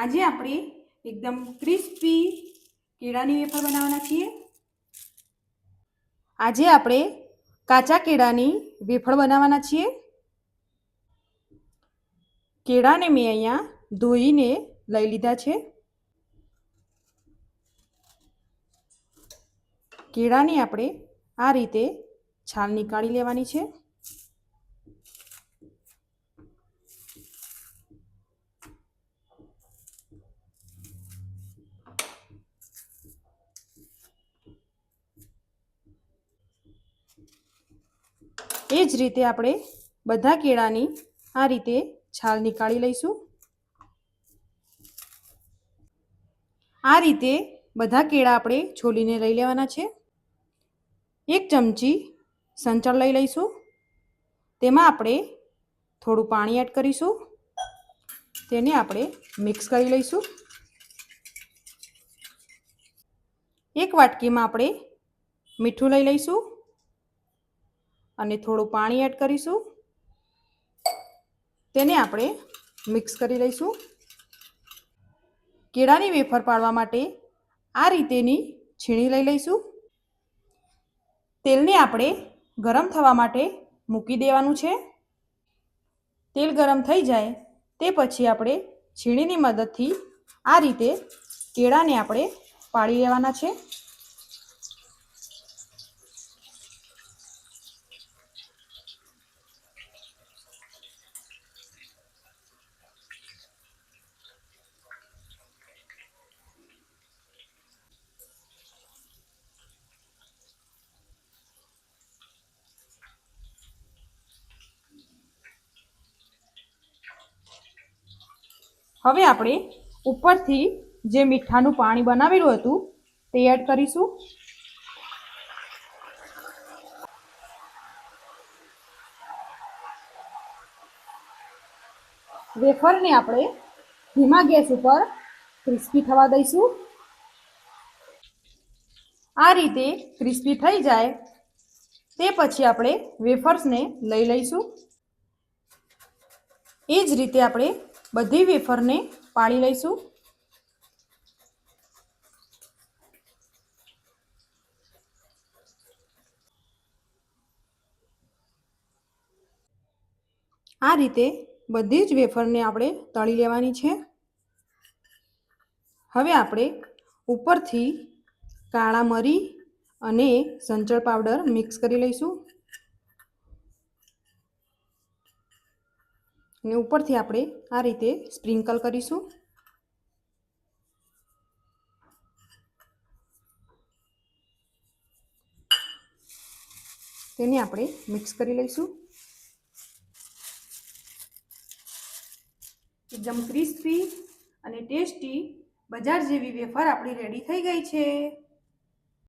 આજે આપણે એકદમ ક્રિસ્પી કેળાની વેફર બનાવવાના છીએ। આજે આપણે કાચા કેળાની વેફર બનાવવાના છીએ। કેળાને મેં અહીંયા ધોઈને લઈ લીધા છે। કેળાની આપણે આ રીતે છાલ નીકાળી લેવાની છે। એ જ રીતે આપણે બધા કેળાની આ રીતે છાલ નીકાળી લઈશું। આ રીતે બધા કેળા આપણે છોલીને લઈ લેવાના છે। 1 ચમચી સંચળ લઈ લઈશું। તેમાં આપણે થોડું પાણી એડ કરીશું। તેને આપણે મિક્સ કરી લઈશું। 1 વાટકીમાં આપણે મીઠું લઈ લઈશું અને થોડું પાણી એડ કરીશું। તેને આપણે મિક્સ કરી લઈશું। કેળાની વેફર પાડવા માટે આ રીતેની છીણી લઈ લઈશું। તેલને આપણે ગરમ થવા માટે મૂકી દેવાનું છે। તેલ ગરમ થઈ જાય તે પછી આપણે છીણીની મદદથી આ રીતે કેળાને આપણે પાડી લેવાના છે। હવે આપણે ઉપરથી જે મીઠાનું પાણી બનાવેલું હતું તે એડ કરીશું। વેફરને આપણે ધીમા ગેસ ઉપર ક્રિસ્પી થવા દઈશું। આ રીતે ક્રિસ્પી થઈ જાય તે પછી આપણે વેફર્સને લઈ લઈશું। એ જ રીતે આપણે બધી વેફરને પાડી લઈશું। આ રીતે બધી જ વેફરને આપણે તળી લેવાની છે। હવે આપણે ઉપરથી કાળા મરી અને સંચળ પાવડર મિક્સ કરી લઈશું અને ઉપરથી આપણે આ રીતે સ્પ્રિંકલ કરીશું। તેને આપણે મિક્સ કરી લઈશું। એકદમ ક્રિસ્પી અને ટેસ્ટી બજાર જેવી વેફર આપણી રેડી થઈ ગઈ છે।